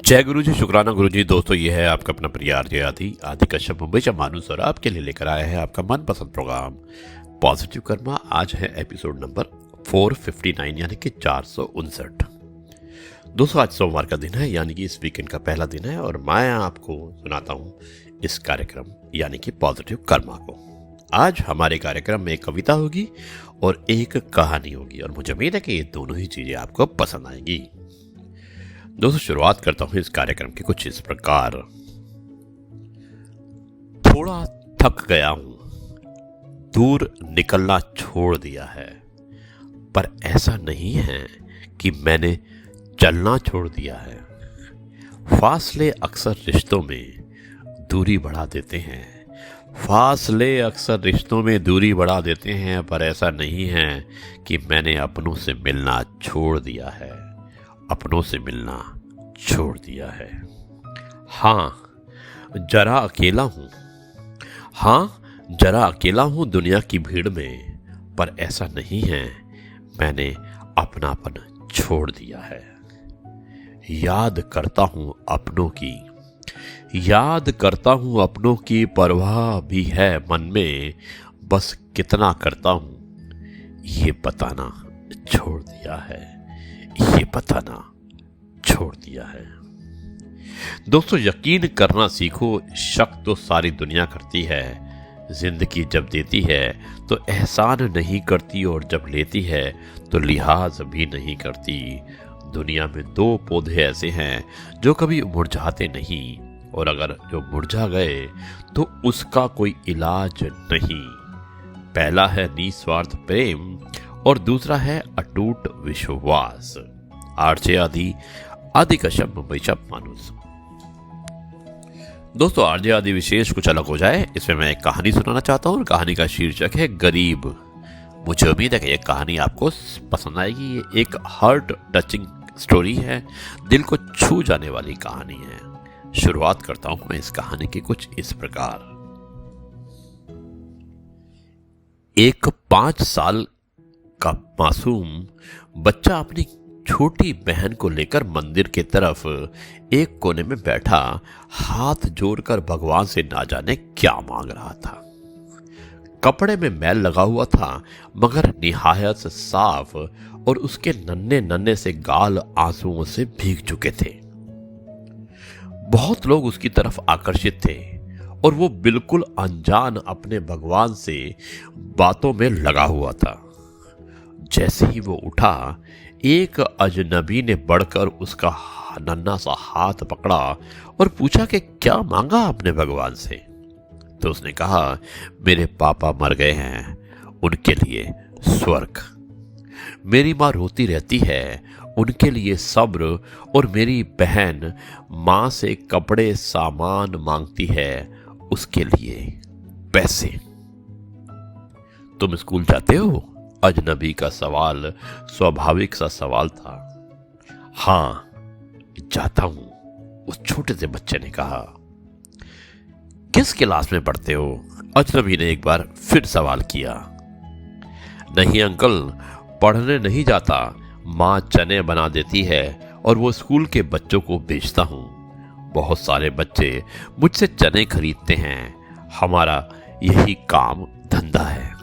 जय गुरु जी, शुक्राना गुरु जी। दोस्तों, ये है आपका अपना प्रिय आरजे आदि कश्यप मुंबई से मानुस और आपके लिए लेकर आया है आपका मनपसंद प्रोग्राम पॉजिटिव कर्मा। आज है एपिसोड नंबर 459 यानी कि 459। दोस्तों, आज सोमवार का दिन है यानी कि इस वीकेंड का पहला दिन है और मैं आपको सुनाता हूँ इस कार्यक्रम यानी कि पॉजिटिव कर्मा को। आज हमारे कार्यक्रम में एक कविता होगी और एक कहानी होगी और मुझे उम्मीद है कि ये दोनों ही चीजें आपको पसंद आएंगी। दोस्तों, शुरुआत करता हूं इस कार्यक्रम की कुछ इस प्रकार। थोड़ा थक गया हूं, दूर निकलना छोड़ दिया है, पर ऐसा नहीं है कि मैंने चलना छोड़ दिया है। फासले अक्सर रिश्तों में दूरी बढ़ा देते हैं, फासले अक्सर रिश्तों में दूरी बढ़ा देते हैं, पर ऐसा नहीं है कि मैंने अपनों से मिलना छोड़ दिया है, अपनों से मिलना छोड़ दिया है। हाँ, जरा अकेला हूं, हाँ जरा अकेला हूं दुनिया की भीड़ में, पर ऐसा नहीं है मैंने अपनापन छोड़ दिया है। याद करता हूं अपनों की, याद करता हूं अपनों की, परवाह भी है मन में, बस कितना करता हूं ये बताना छोड़ दिया है, ये बताना छोड़ दिया है। दोस्तों, यकीन करना सीखो, शक तो सारी दुनिया करती है। जिंदगी जब देती है तो एहसान नहीं करती और जब लेती है तो लिहाज भी नहीं करती। दुनिया में दो पौधे ऐसे हैं जो कभी मुरझाते नहीं, और अगर जो मुरझा गए तो उसका कोई इलाज नहीं। पहला है निस्वार्थ प्रेम और दूसरा है अटूट विश्वास। आरजे आदि कश्यप मुंबई से मानुस। दोस्तों, आरजे आदि विशेष कुछ अलग हो जाए, इसमें मैं एक कहानी सुनाना चाहता हूँ और कहानी का शीर्षक है गरीब। मुझे उम्मीद है कि ये कहानी आपको पसंद आएगी। ये एक हार्ट टचिंग स्टोरी है, दिल को छू जाने वाली कहानी है। शुरुआत करता हूं मैं इस कहानी की कुछ इस प्रकार। एक 5 साल का मासूम बच्चा अपनी छोटी बहन को लेकर मंदिर की तरफ एक कोने में बैठा हाथ जोड़कर भगवान से ना जाने क्या मांग रहा था। कपड़े में मैल लगा हुआ था मगर निहायत साफ, और उसके नन्हे नन्हे से गाल आंसुओं से भीग चुके थे। बहुत लोग उसकी तरफ आकर्षित थे और वो बिल्कुल अनजान अपने भगवान से बातों में लगा हुआ था। जैसे ही वो उठा, एक अजनबी ने बढ़कर उसका नन्हा सा हाथ पकड़ा और पूछा कि क्या मांगा आपने भगवान से। तो उसने कहा, मेरे पापा मर गए हैं, उनके लिए स्वर्ग। मेरी माँ रोती रहती है, उनके लिए सब्र, और मेरी बहन माँ से कपड़े सामान मांगती है, उसके लिए पैसे। तुम स्कूल जाते हो? अजनबी का सवाल स्वाभाविक सा सवाल था। हाँ, जाता हूं, उस छोटे से बच्चे ने कहा। किस क्लास में पढ़ते हो? अजनबी ने एक बार फिर सवाल किया। नहीं अंकल, पढ़ने नहीं जाता, माँ चने बना देती है और वो स्कूल के बच्चों को बेचता हूँ। बहुत सारे बच्चे मुझसे चने खरीदते हैं, हमारा यही काम धंधा है।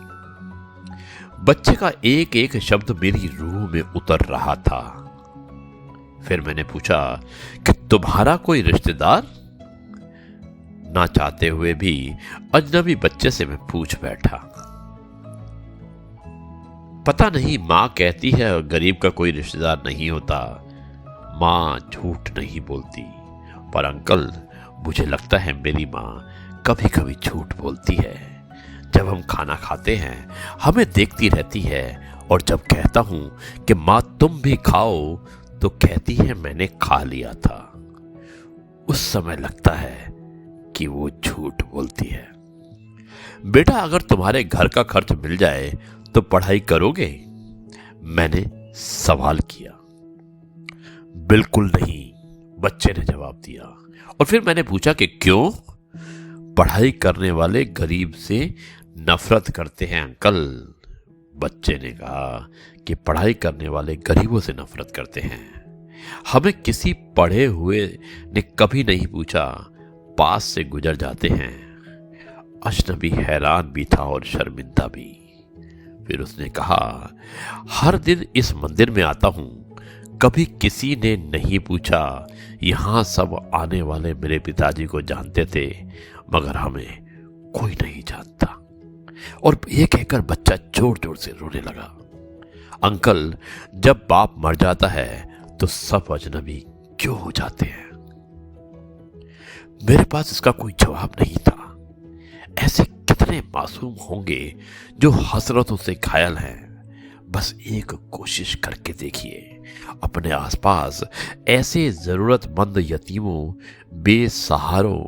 बच्चे का एक एक शब्द मेरी रूह में उतर रहा था। फिर मैंने पूछा कि तुम्हारा कोई रिश्तेदार? ना चाहते हुए भी अजनबी बच्चे से मैं पूछ बैठा। पता नहीं, माँ कहती है गरीब का कोई रिश्तेदार नहीं होता। माँ झूठ नहीं बोलती, पर अंकल मुझे लगता है मेरी माँ कभी कभी झूठ बोलती है। जब हम खाना खाते हैं हमें देखती रहती है, और जब कहता हूं कि माँ तुम भी खाओ तो कहती है मैंने खा लिया था। उस समय लगता है कि वो झूठ बोलती है। बेटा, अगर तुम्हारे घर का खर्च मिल जाए तो पढ़ाई करोगे? मैंने सवाल किया। बिल्कुल नहीं, बच्चे ने जवाब दिया। और फिर मैंने पूछा कि क्यों? पढ़ाई करने वाले गरीब से नफरत करते हैं अंकल। बच्चे ने कहा कि पढ़ाई करने वाले गरीबों से नफरत करते हैं। हमें किसी पढ़े हुए ने कभी नहीं पूछा, पास से गुजर जाते हैं। अजनबी हैरान भी था और शर्मिंदा भी। फिर उसने कहा, हर दिन इस मंदिर में आता हूं, कभी किसी ने नहीं पूछा। यहां सब आने वाले मेरे पिताजी को जानते थे, मगर हमें कोई नहीं जानता। और ये कहकर बच्चा जोर जोर से रोने लगा। अंकल, जब बाप मर जाता है तो सब अजनबी क्यों हो जाते हैं? मेरे पास इसका कोई जवाब नहीं था। ऐसे कितने मासूम होंगे जो हसरतों से घायल हैं। बस एक कोशिश करके देखिए, अपने आसपास ऐसे जरूरतमंद यतीमों, बेसहारों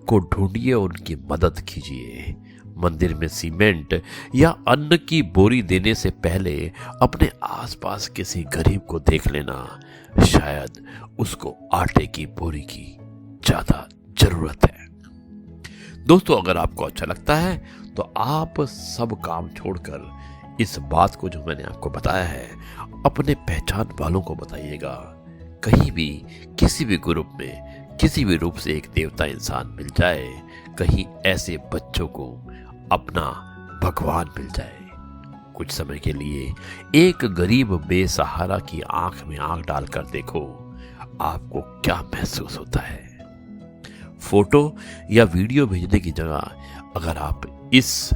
को ढूंढिए, उनकी मदद कीजिए। मंदिर में सीमेंट या अन्न की बोरी देने से पहले अपने आसपास किसी गरीब को देख लेना, शायद उसको आटे की बोरी की ज्यादा जरूरत है। दोस्तों, अगर आपको अच्छा लगता है तो आप सब काम छोड़कर इस बात को जो मैंने आपको बताया है अपने पहचान वालों को बताइएगा। कहीं भी किसी भी ग्रुप में किसी भी रूप से एक देवता इंसान मिल जाए, कहीं ऐसे बच्चों को अपना भगवान मिल जाए। कुछ समय के लिए एक गरीब बेसहारा की आंख में आंख डालकर देखो, आपको क्या महसूस होता है। फोटो या वीडियो भेजने की जगह अगर आप इस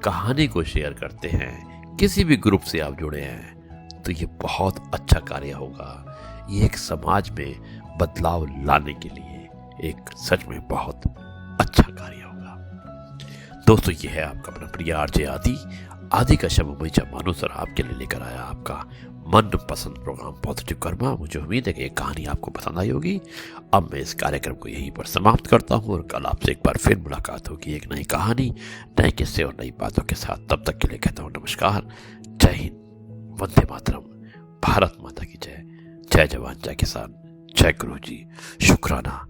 कहानी को शेयर करते हैं, किसी भी ग्रुप से आप जुड़े हैं, तो ये बहुत अच्छा कार्य होगा। ये एक समाज में बदलाव लाने के लिए एक सच में बहुत अच्छा कार्य होगा। दोस्तों, ये है आपका अपना प्रिय आरजे आदि का शब मुझे मानुसर आपके लिए लेकर आया आपका मनपसंद प्रोग्राम पॉजिटिव कर्मा। मुझे उम्मीद है कि ये कहानी आपको पसंद आई होगी। अब मैं इस कार्यक्रम को यहीं पर समाप्त करता हूँ और कल आपसे एक बार फिर मुलाकात होगी एक नई कहानी, नए किस्से और नई बातों के साथ। तब तक के लिए कहता हूँ नमस्कार, जय हिंद, वंदे मातरम, भारत माता की जय। जय जवान, जय किसान, जय गुरु जी, शुक्राना।